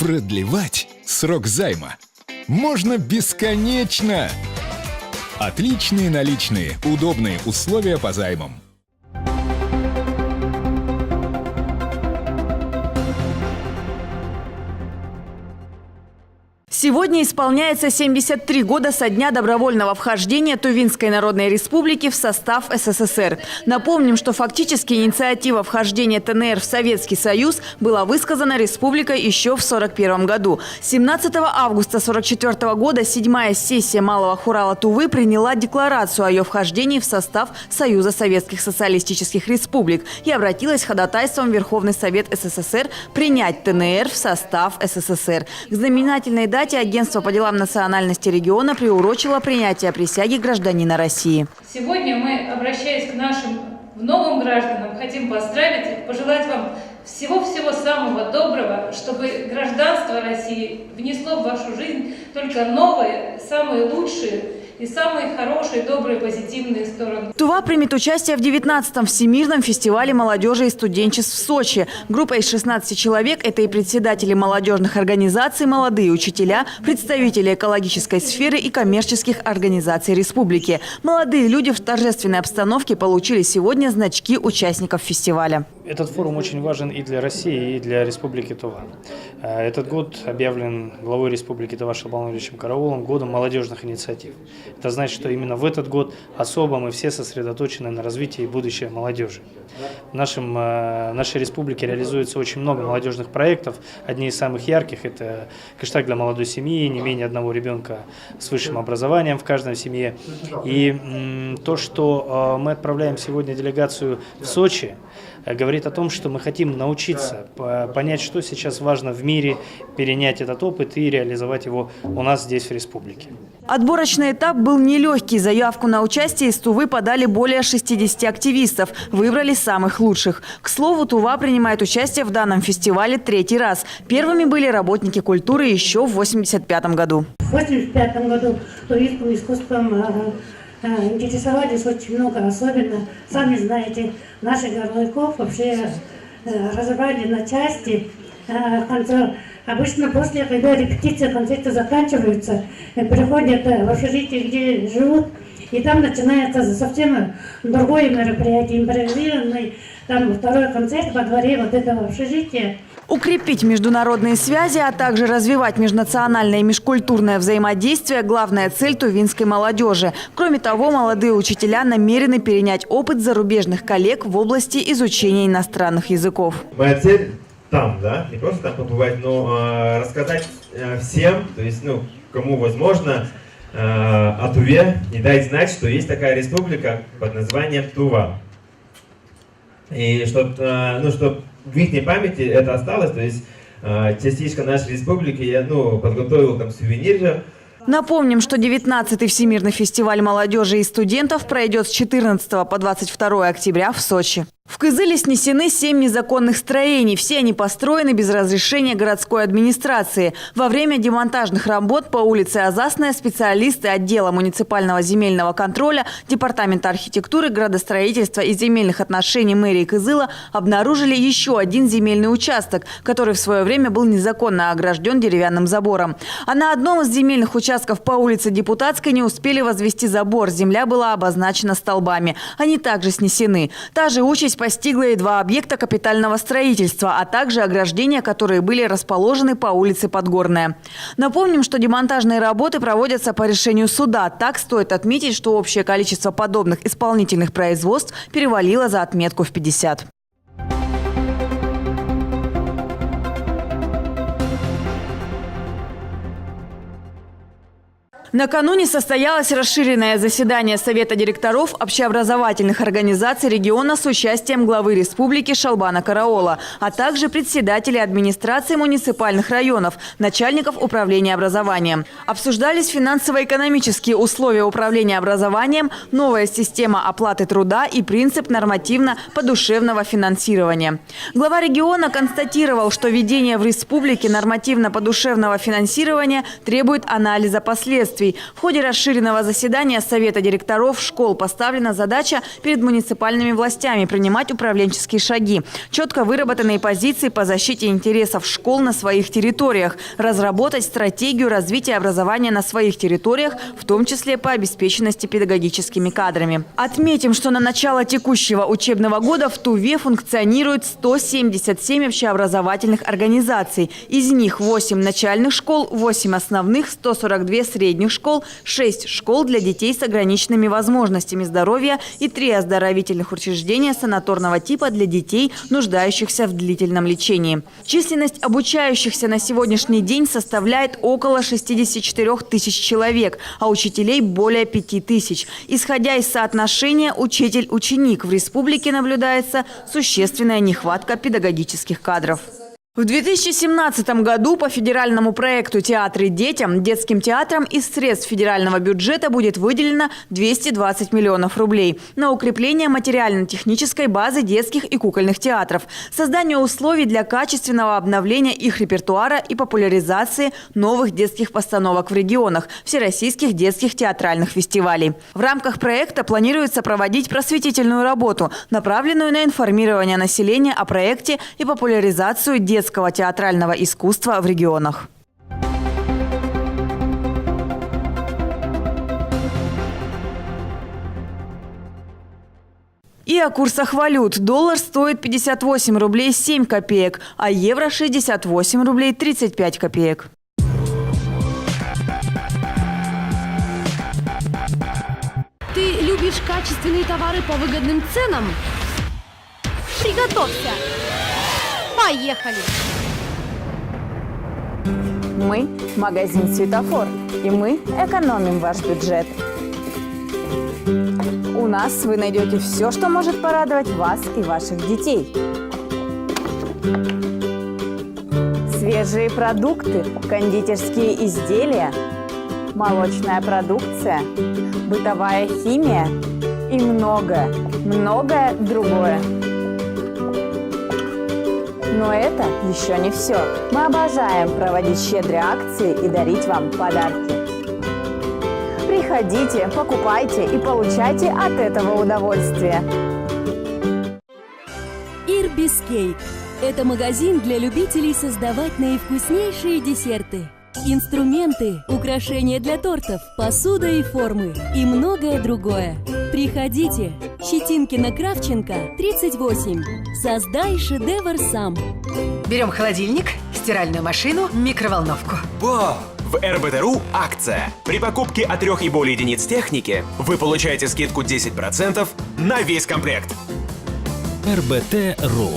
Продлевать срок займа можно бесконечно. Отличные наличные, удобные условия по займам. Сегодня исполняется 73 года со дня добровольного вхождения Тувинской Народной Республики в состав СССР. Напомним, что фактически инициатива вхождения ТНР в Советский Союз была высказана республикой еще в 1941 году. 17 августа 1944 года 7-я сессия Малого Хурала Тувы приняла декларацию о ее вхождении в состав Союза Советских Социалистических Республик и обратилась с ходатайством в Верховный Совет СССР принять ТНР в состав СССР. К знаменательной дате Агентство по делам национальности региона приурочило принятие присяги гражданина России. Сегодня мы, обращаясь к нашим новым гражданам, хотим поздравить и пожелать вам всего-всего самого доброго, чтобы гражданство России внесло в вашу жизнь только новые, самые лучшие и самые хорошие, добрые, позитивные стороны. Тува примет участие в 19-м Всемирном фестивале молодежи и студенчеств в Сочи. Группа из 16 человек – это и председатели молодежных организаций, молодые учителя, представители экологической сферы и коммерческих организаций республики. Молодые люди в торжественной обстановке получили сегодня значки участников фестиваля. Этот форум очень важен и для России, и для Республики Тува. Этот год объявлен главой Республики Тува Шалбаном Ильичем Караулом годом молодежных инициатив. Это значит, что именно в этот год особо мы все сосредоточены на развитии будущего молодежи. В нашей республике реализуется очень много молодежных проектов. Одни из самых ярких – это хэштег для молодой семьи, не менее одного ребенка с высшим образованием в каждой семье. И то, что мы отправляем сегодня делегацию в Сочи, говорит о том, что мы хотим научиться понять, что сейчас важно в мире, перенять этот опыт и реализовать его у нас здесь, в республике. Отборочный этап был нелегкий. Заявку на участие из Тувы подали более 60 активистов. Выбрали самых лучших. К слову, Тува принимает участие в данном фестивале 3-й раз. Первыми были работники культуры еще в 1985 году. В 1985 году тувинским искусством интересовались очень много, особенно, сами знаете, наших горловиков вообще разрывали на части. Обычно после, когда репетиция концерта заканчивается, приходят в общежитие, где живут, и там начинается совсем другое мероприятие, импровизированный, там второй концерт во дворе вот этого общежития. Укрепить международные связи, а также развивать межнациональное и межкультурное взаимодействие – главная цель тувинской молодежи. Кроме того, молодые учителя намерены перенять опыт зарубежных коллег в области изучения иностранных языков. Моя цель там, да, не просто там побывать, но рассказать всем, то есть, кому возможно, о Туве и дать знать, что есть такая республика под названием Тува. И чтобы в их памяти это осталось, то есть частичка нашей республики, я подготовил там сувениры. Напомним, что 19-й Всемирный фестиваль молодежи и студентов пройдет с 14 по 22 октября в Сочи. В Кызыле снесены 7 незаконных строений. Все они построены без разрешения городской администрации. Во время демонтажных работ по улице Азасная специалисты отдела муниципального земельного контроля, Департамента архитектуры, градостроительства и земельных отношений мэрии Кызыла обнаружили еще один земельный участок, который в свое время был незаконно огражден деревянным забором. А на одном из земельных участков по улице Депутатской не успели возвести забор. Земля была обозначена столбами. Они также снесены. Та же участь постигла и 2 объекта капитального строительства, а также ограждения, которые были расположены по улице Подгорная. Напомним, что демонтажные работы проводятся по решению суда. Так стоит отметить, что общее количество подобных исполнительных производств перевалило за отметку в 50. Накануне состоялось расширенное заседание Совета директоров общеобразовательных организаций региона с участием главы республики Шалбана Караола, а также председателей администрации муниципальных районов, начальников управления образованием. Обсуждались финансово-экономические условия управления образованием, новая система оплаты труда и принцип нормативно-подушевного финансирования. Глава региона констатировал, что введение в республике нормативно-подушевного финансирования требует анализа последствий. последствий. В ходе расширенного заседания Совета директоров школ поставлена задача перед муниципальными властями принимать управленческие шаги, четко выработанные позиции по защите интересов школ на своих территориях, разработать стратегию развития образования на своих территориях, в том числе по обеспеченности педагогическими кадрами. Отметим, что на начало текущего учебного года в Туве функционирует 177 общеобразовательных организаций. Из них 8 начальных школ, 8 основных, 142 средних школ, 6 школ для детей с ограниченными возможностями здоровья и 3 оздоровительных учреждения санаторного типа для детей, нуждающихся в длительном лечении. Численность обучающихся на сегодняшний день составляет около 64 тысяч человек, а учителей более 5 тысяч. Исходя из соотношения учитель-ученик, в республике наблюдается существенная нехватка педагогических кадров. В 2017 году по федеральному проекту «Театры детям» детским театрам из средств федерального бюджета будет выделено 220 миллионов рублей на укрепление материально-технической базы детских и кукольных театров, создание условий для качественного обновления их репертуара и популяризации новых детских постановок в регионах, всероссийских детских театральных фестивалей. В рамках проекта планируется проводить просветительную работу, направленную на информирование населения о проекте и популяризацию детского театрального искусства в регионах. И о курсах валют. Доллар стоит 58 рублей 7 копеек, а евро 68 рублей 35 копеек. Ты любишь качественные товары по выгодным ценам? Приготовься! Поехали! Мы – магазин «Светофор», и мы экономим ваш бюджет. У нас вы найдете все, что может порадовать вас и ваших детей. Свежие продукты, кондитерские изделия, молочная продукция, бытовая химия и многое другое. Но это еще не все. Мы обожаем проводить щедрые акции и дарить вам подарки. Приходите, покупайте и получайте от этого удовольствие. Ирбискейк – это магазин для любителей создавать наивкуснейшие десерты. Инструменты, украшения для тортов, посуда и формы и многое другое. Приходите. Щетинкина-Кравченко, 38. Создай шедевр сам. Берем холодильник, стиральную машину, микроволновку. Вау! В РБТ.ру акция. При покупке от 3 и более единиц техники вы получаете скидку 10% на весь комплект. РБТ.ру.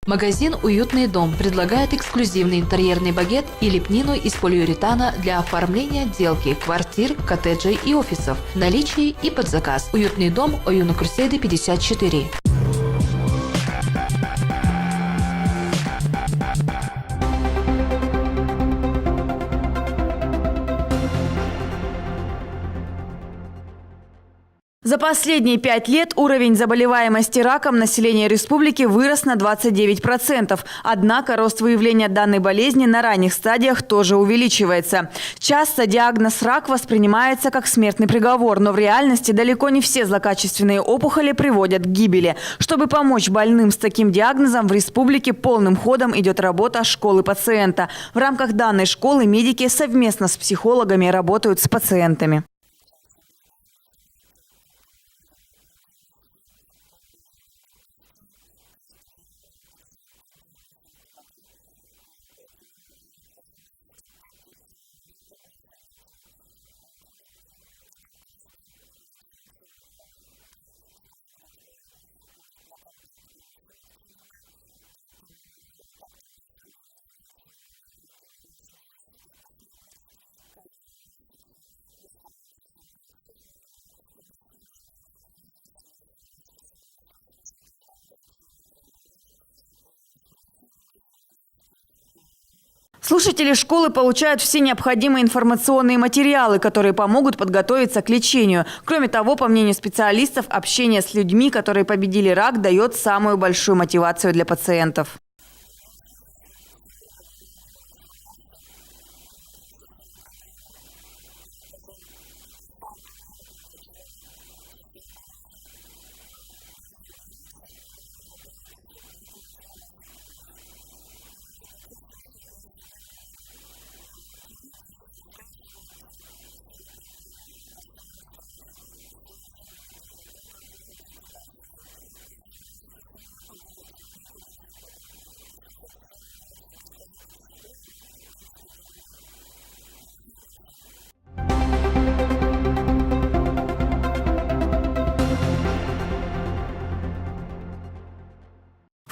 Магазин «Уютный дом» предлагает эксклюзивный интерьерный багет и лепнину из полиуретана для оформления отделки квартир, коттеджей и офисов. В наличии и под заказ. «Уютный дом», Оюна Курседы, 54. За последние 5 лет уровень заболеваемости раком населения республики вырос на 29%. Однако рост выявления данной болезни на ранних стадиях тоже увеличивается. Часто диагноз рак воспринимается как смертный приговор, но в реальности далеко не все злокачественные опухоли приводят к гибели. Чтобы помочь больным с таким диагнозом, в республике полным ходом идет работа школы пациента. В рамках данной школы медики совместно с психологами работают с пациентами. Слушатели школы получают все необходимые информационные материалы, которые помогут подготовиться к лечению. Кроме того, по мнению специалистов, общение с людьми, которые победили рак, дает самую большую мотивацию для пациентов.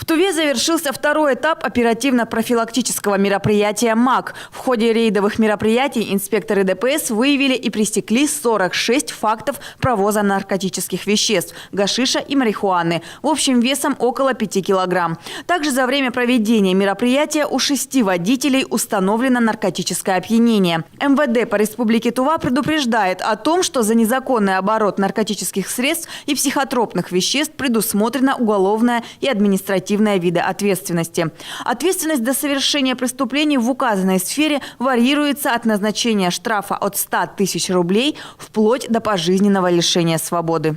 Туве завершился второй этап оперативно-профилактического мероприятия МАК. В ходе рейдовых мероприятий инспекторы ДПС выявили и пресекли 46 фактов провоза наркотических веществ, гашиша и марихуаны, в общем весом около 5 килограмм. Также за время проведения мероприятия у 6 водителей установлено наркотическое опьянение. МВД по Республике Тува предупреждает о том, что за незаконный оборот наркотических средств и психотропных веществ предусмотрена уголовная и административная виды ответственности. Ответственность за совершение преступлений в указанной сфере варьируется от назначения штрафа от 100 тысяч рублей вплоть до пожизненного лишения свободы.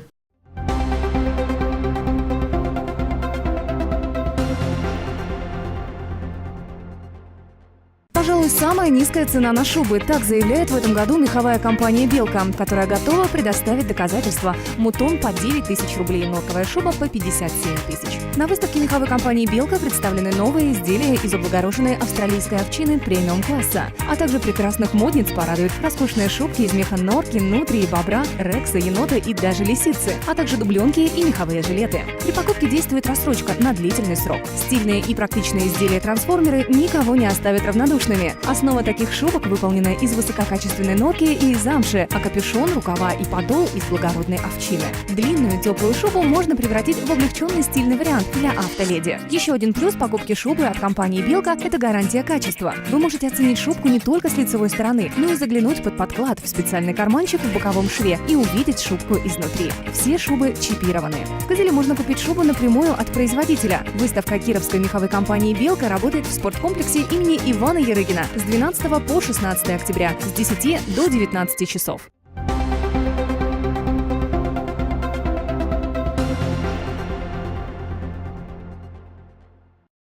Пожалуй, самая низкая цена на шубы. Так заявляет в этом году меховая компания «Белка», которая готова предоставить доказательства. Мутон по 9 тысяч рублей, норковая шуба по 57 тысяч. На выставке меховой компании «Белка» представлены новые изделия из облагороженной австралийской овчины премиум-класса, а также прекрасных модниц порадуют роскошные шубки из меха норки, нутрии, бобра, рекса, енота и даже лисицы, а также дубленки и меховые жилеты. При покупке действует рассрочка на длительный срок. Стильные и практичные изделия-трансформеры никого не оставят равнодушными. Основа таких шубок выполнена из высококачественной норки и замши, а капюшон, рукава и подол из благородной овчины. Длинную теплую шубу можно превратить в облегченный стильный вариант для автоледи. Еще один плюс покупки шубы от компании «Белка» – это гарантия качества. Вы можете оценить шубку не только с лицевой стороны, но и заглянуть под подклад в специальный карманчик в боковом шве и увидеть шубку изнутри. Все шубы чипированы. В «Кызыле» можно купить шубу напрямую от производителя. Выставка кировской меховой компании «Белка» работает в спорткомплексе имени Ивана Ярыгина с 12 по 16 октября с 10 до 19 часов.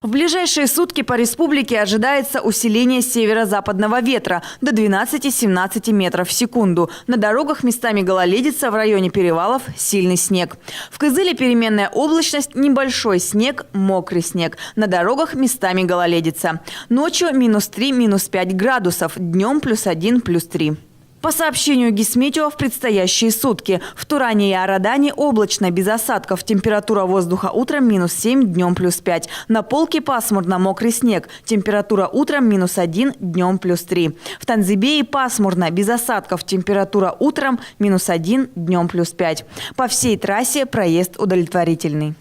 В ближайшие сутки по республике ожидается усиление северо-западного ветра до 12-17 метров в секунду. На дорогах местами гололедица, в районе перевалов сильный снег. В Кызыле переменная облачность, небольшой снег, мокрый снег. На дорогах местами гололедица. Ночью -3, -5 градусов, днем +1, +3. По сообщению Гисметео, в предстоящие сутки в Туране и Арадане облачно, без осадков, температура воздуха утром -7, днем +5. На Полке пасмурно, мокрый снег, температура утром -1, днем +3. В Танзибее пасмурно, без осадков, температура утром -1, днем +5. По всей трассе проезд удовлетворительный.